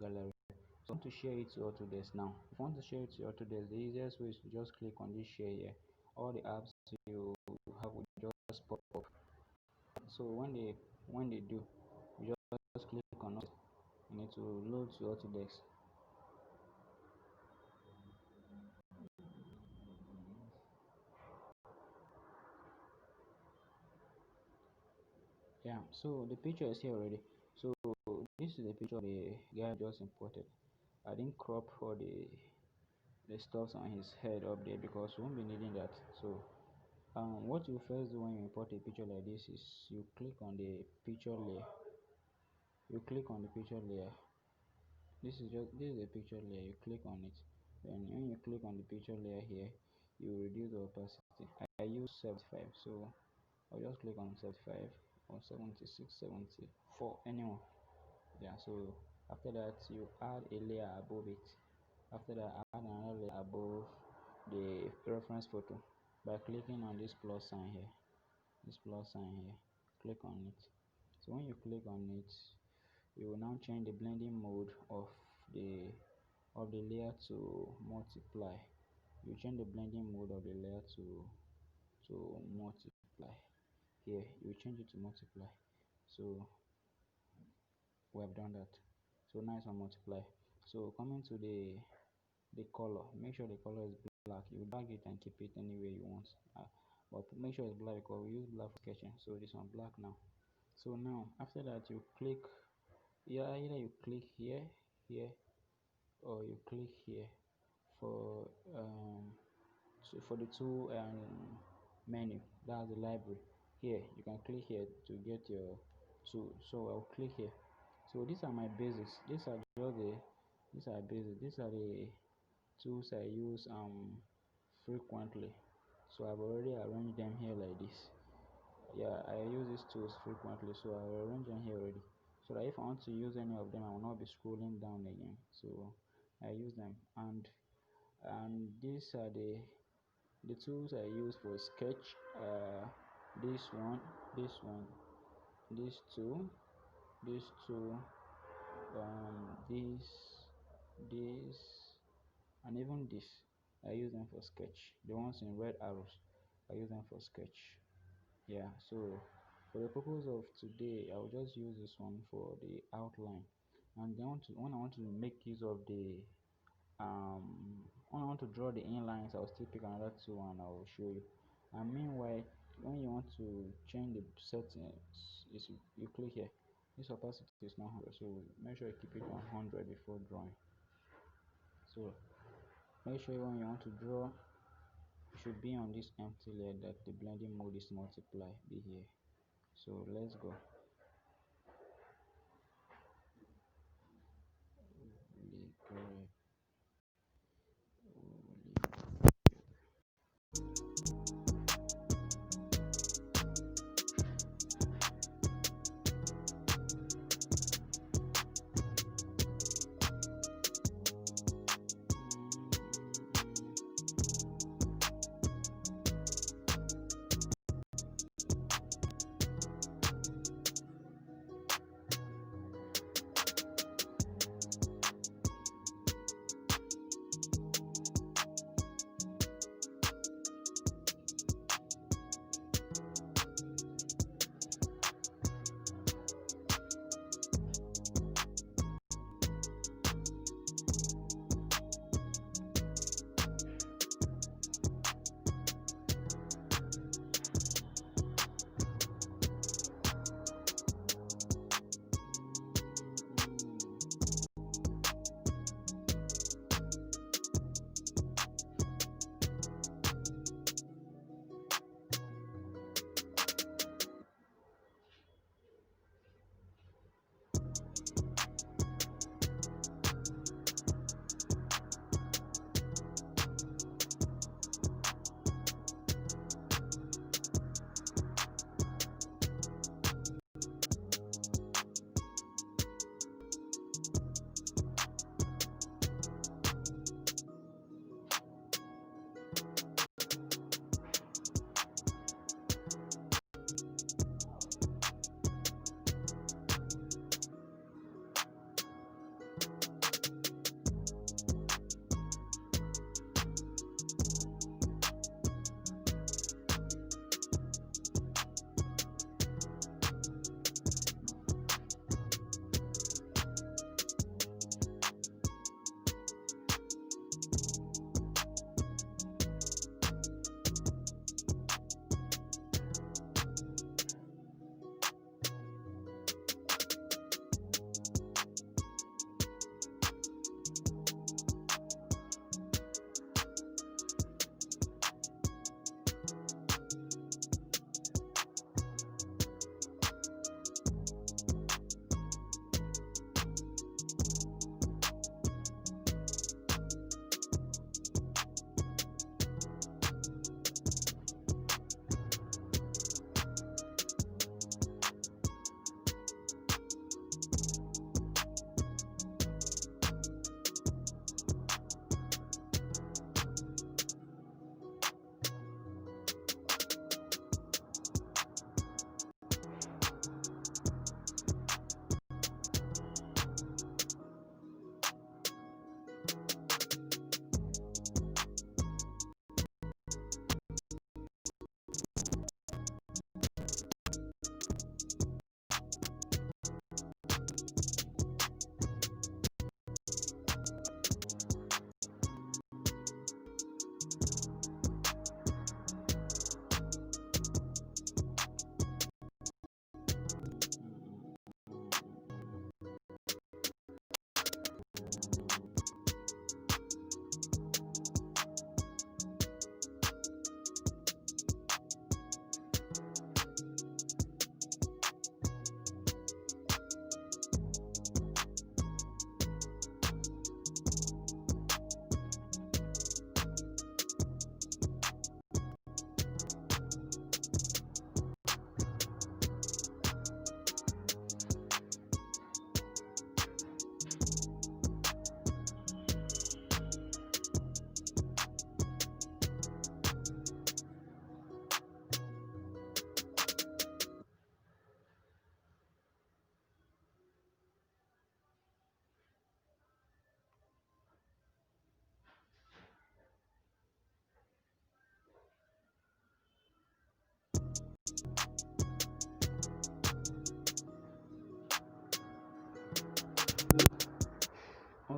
gallery. So I want to share it to Autodesk now. If you want to share it to Autodesk, the easiest way is to just click on this share here. All the apps you have will just pop up. So when they do, you just click on it and it will load to Autodesk. Yeah, so the picture is here already. So this is the picture of the guy just imported. I didn't crop for the stuff on his head up there because we won't be needing that. So what you first do when you import a picture like this is you click on the picture layer. You click on the picture layer. This is a picture layer. You click on it. Then when you click on the picture layer here, you reduce the opacity. I use 75, so I'll just click on 75 or 76, 74, anyone. Yeah, so after that you add a layer above it. After that, add another layer above the reference photo by clicking on this plus sign here. This plus sign here, click on it. So when you click on it, you will now change the blending mode the of the layer to multiply. You change the blending mode of the layer to multiply. Here you change it to multiply. So we have done that. So now it's on multiply. So coming to the color, make sure the color is black. You drag it and keep it anywhere you want, but make sure it's black because we use black for sketching. So this one black now. So now after that you click, yeah, either you click here, here, or you click here for for the tool menu. That's the library. Here you can click here to get your tool. So I'll click here. So these are my basics. These are the tools I use frequently. So I've already arranged them here like this. Yeah, I use these tools frequently, so I will arrange them here already, so that if I want to use any of them I will not be scrolling down again. So I use them, and these are the tools I use for sketch. This one, this one, these two, these two, this, and even this. I use them for sketch. The ones in red arrows, I use them for sketch. Yeah, so for the purpose of today I'll just use this one for the outline. And then when I want to make use of the um when I want to draw the inlines, I'll still pick another tool and I'll show you. And meanwhile, when you want to change the settings, is you click here. This opacity is not 100, so make sure you keep it on 100 before drawing. So make sure when you want to draw, you should be on this empty layer that the blending mode is multiply, be here. So let's go. Holy crap.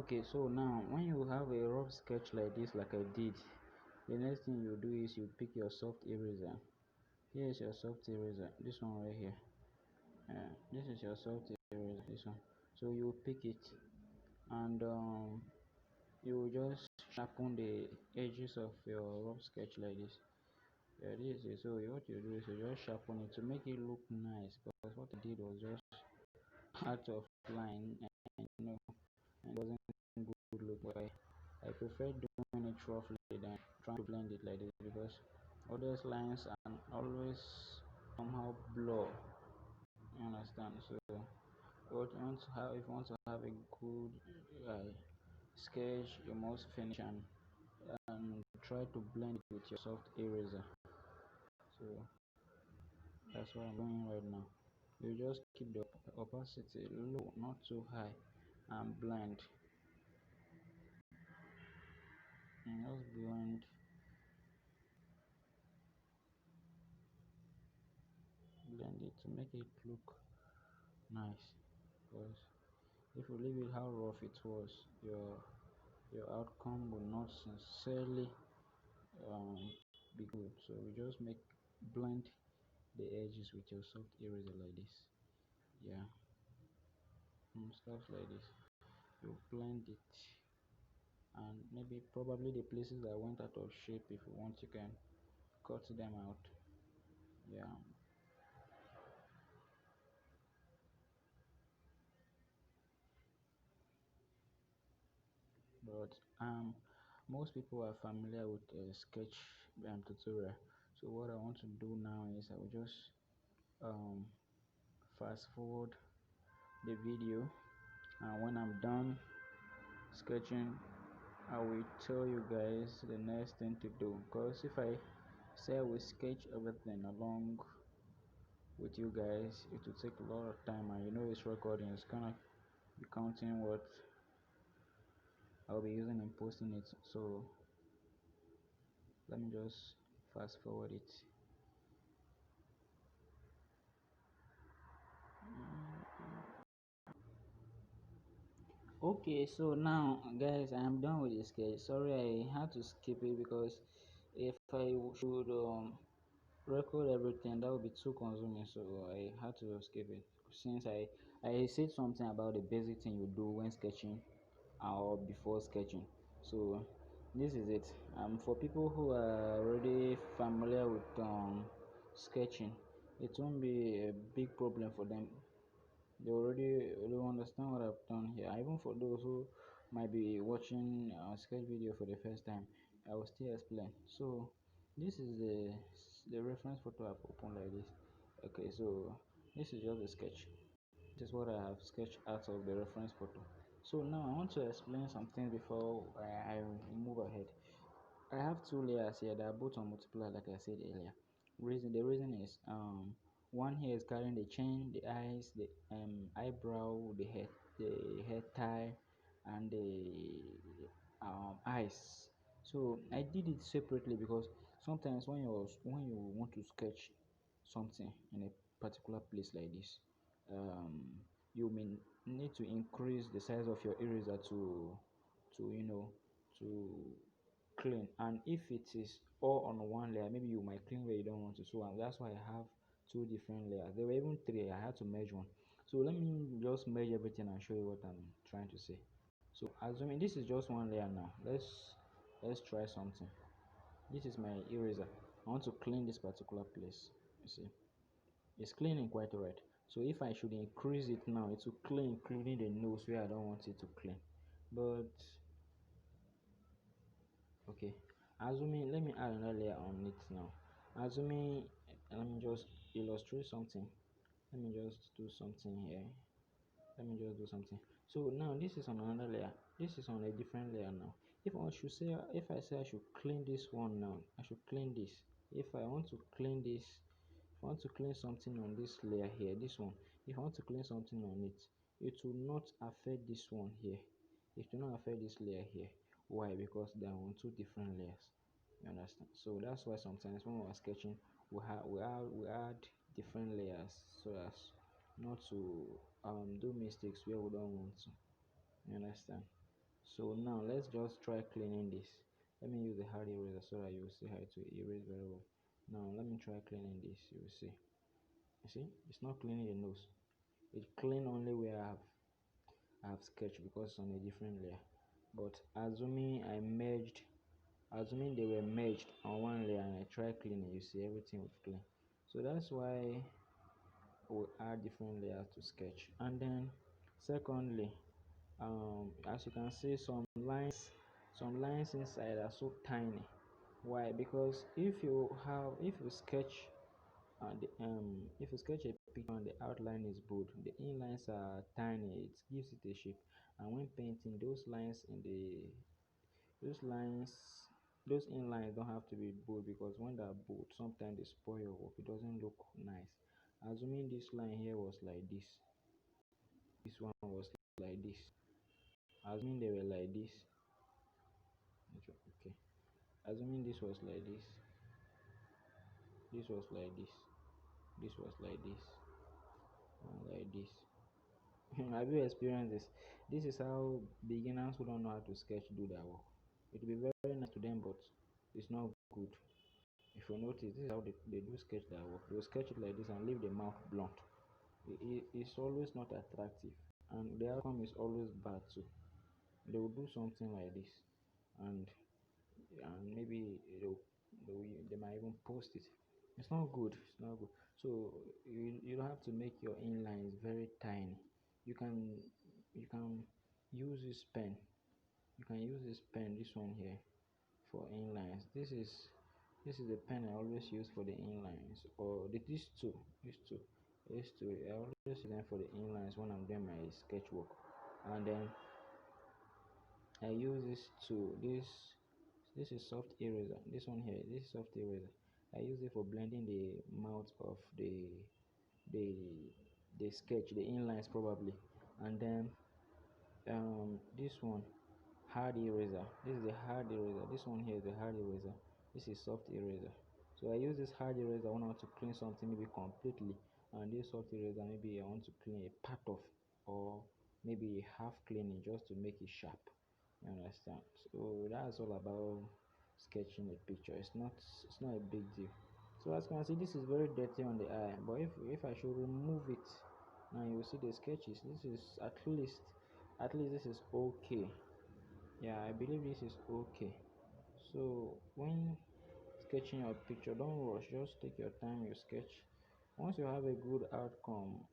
Okay, so now when you have a rough sketch like this, like I did, the next thing you do is you pick your soft eraser. Here is your soft eraser, this one right here. This is your soft eraser, this one. So you pick it, and you just sharpen the edges of your rough sketch like this. Yeah, this is so what you do is you just sharpen it to make it look nice, because what I did was just out of line, and it doesn't good look. But I prefer doing it roughly than trying to blend it like this, because all those lines are always somehow blur. You understand? So what you want to have, if you want to have a good sketch, you must finish and try to blend it with your soft eraser. So that's what I'm doing right now. You just keep the opacity low, not too high, and blend. And just blend it to make it look nice. Because if you leave it how rough it was, your outcome will not sincerely um, be good. So you just blend the edges with your soft eraser like this. Yeah, stuff like this. You blend it, and maybe probably the places that went out of shape, if you want, you can cut them out. Yeah, but most people are familiar with sketch tutorial. So what I want to do now is I will just um, fast forward the video, and when I'm done sketching, I will tell you guys the next thing to do. Because if I say I will sketch everything along with you guys, it will take a lot of time, and it's recording. It's gonna be counting what I'll be using in posting it. So let me just fast forward it. Okay, so now guys, I am done with the sketch. Sorry, I had to skip it because if I should record everything, that would be too consuming. So I had to skip it, since I said something about the basic thing you do when sketching or before sketching. So this is it. For people who are already familiar with sketching, it won't be a big problem for them. They understand what I've done here. Even for those who might be watching a sketch video for the first time, I will still explain. So this is the reference photo I've opened like this. Okay, so this is just a sketch. This is what I have sketched out of the reference photo. So now I want to explain something before I move ahead. I have two layers here that are both on multiply, like I said earlier. The reason is one here is carrying the chin, the eyes, the eyebrow, the head tie, and the eyes. So I did it separately because sometimes when you want to sketch something in a particular place like this, um, you may need to increase the size of your eraser to to clean. And if it is all on one layer, maybe you might clean where you don't want to. So that's why I have two different layers. There were even three. I had to merge one. So let me just merge everything and show you what I'm trying to say. So assuming this is just one layer now, let's try something. This is my eraser. I want to clean this particular place. You see, it's cleaning quite alright. So if I should increase it now, it will clean including the nose where I don't want it to clean. But okay, assuming, let me add another layer on it now. Assuming, let me just illustrate something. Let me just do something here. Let me just do something. So now this is on another layer. This is on a different layer now. If I say I should clean this one now, I should clean this. If I want to clean this, if I want to clean something on this layer here, this one, if I want to clean something on it, it will not affect this one here. It will not affect this layer here. Why? Because they are on two different layers. You understand? So that's why sometimes when we are sketching, we add different layers so as not to do mistakes where we don't want to. You understand? So now let's just try cleaning this. Let me use the hard eraser so that you will see how to erase very well. Now let me try cleaning this. You will see. You see, it's not cleaning the nose. It clean only where I have sketched because it's on a different layer. But assuming they were merged on one layer and I try cleaning, you see everything would clean. So that's why we add different layers to sketch. And then secondly, as you can see, some lines inside are so tiny. Why? Because if you sketch if you sketch a picture and the outline is bold, the inlines are tiny, it gives it a shape. And when painting, those lines those inlines don't have to be bold, because when they're bold, sometimes they spoil your work. It doesn't look nice. Assuming this line here was like this one was like this, assuming they were like this, okay, assuming this was like this was like this, and like this. Have you experienced this? This is how beginners who don't know how to sketch do their work. It will be very nice to them, but it's not good. If you notice, this is how they do sketch their work. They will sketch it like this and leave the mouth blunt. It's always not attractive, and the outcome is always bad too. They will do something like this, and maybe they might even post it. It's not good. It's not good. So you don't have to make your inlines very tiny. You can you can use this pen. You can use this pen, this one here, for inlines. This is the pen I always use for the inlines, or these two. I always use them for the inlines when I'm doing my sketch work. And then I use this is soft eraser. This one here, this is soft eraser. I use it for blending the mouth of the the sketch, the inlines probably. And then this one, hard eraser. This is the hard eraser. This one here is the hard eraser. This is soft eraser. So I use this hard eraser when I want to clean something maybe completely, and this soft eraser maybe I want to clean a part of, or maybe a half cleaning just to make it sharp. You understand? So that's all about sketching a picture. It's not a big deal. So as you can see, this is very dirty on the eye, but if I should remove it, now you see the sketches. This is at least this is okay. Yeah, I believe this is okay. So when sketching your picture, don't rush, just take your time, you sketch. Once you have a good outcome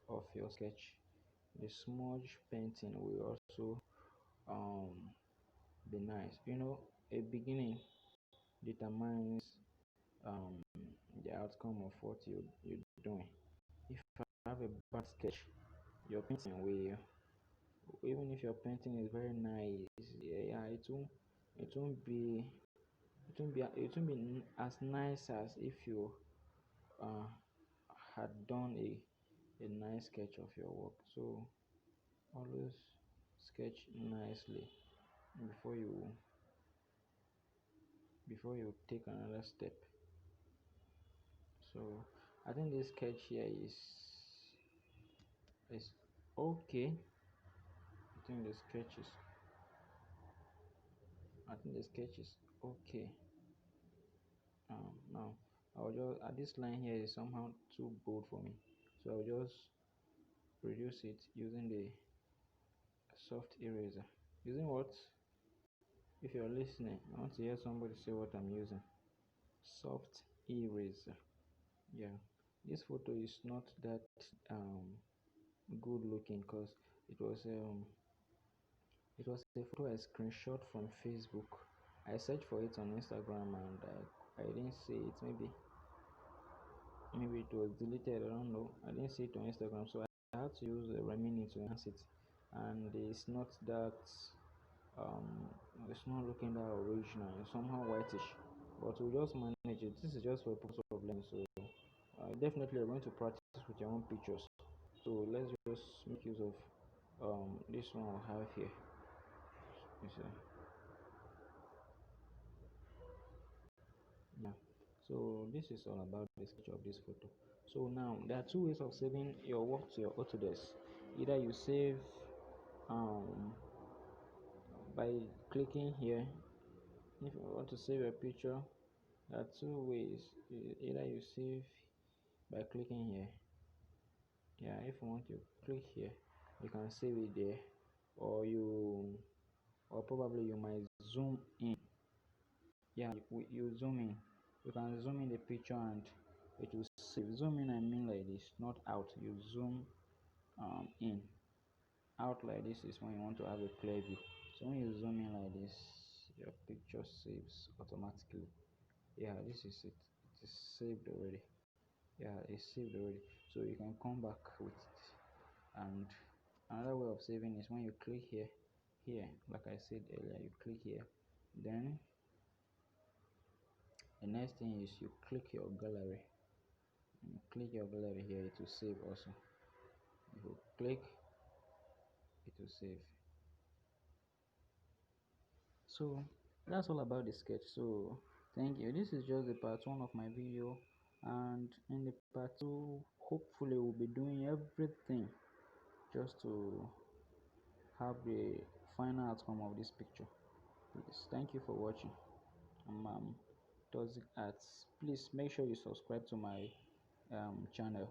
of your sketch, the smudge painting will also um be nice. A beginning determines um the outcome of what you're doing. If you have a bad sketch, your painting will, even if your painting is very nice, yeah, it won't be as nice as if you uh, had done a nice sketch of your work. So always sketch nicely before you take another step. So I think this sketch here is okay. think the sketch is I think the sketch is okay. Now I'll just this line here is somehow too bold for me, so I'll just reduce it using the soft eraser. Using what? If you're listening, I want to hear somebody say what I'm using. Soft eraser. Yeah, this photo is not that um good looking, because it was um it was a photo I screenshot from Facebook. I searched for it on Instagram and I didn't see it. Maybe it was deleted. I don't know. I didn't see it on Instagram, so I had to use Remini to enhance it, and um it's not looking that original. It's somehow whitish, but we'll just manage it. This is just for the purpose of learning. So definitely you're going to practice with your own pictures. So let's just make use of this one I have here. You see? Yeah. So this is all about the sketch of this photo. So now there are two ways of saving your work to your Autodesk. Either you save um by clicking here. If you want to save a picture, there are two ways. Either you save by clicking here. Yeah, if you want to click here, you can save it there, or probably you might zoom in. Yeah, you zoom in. You can zoom in the picture and it will save. Zoom in, I mean like this, not out. You zoom in. Out like this is when you want to have a clear view. So when you zoom in like this, your picture saves automatically. Yeah, this is it. It is saved already. Yeah, it's saved already. So you can come back with it. And another way of saving is when you click here, like I said earlier, you click here. Then the next thing is you click your gallery. You click your gallery here, it will save also. If you click, it will save. So that's all about the sketch. So thank you. This is just the part one of my video, and in the part two, hopefully we'll be doing everything just to have the final outcome of this picture. Please, thank you for watching. I'm Toxic Arts. Please make sure you subscribe to my channel.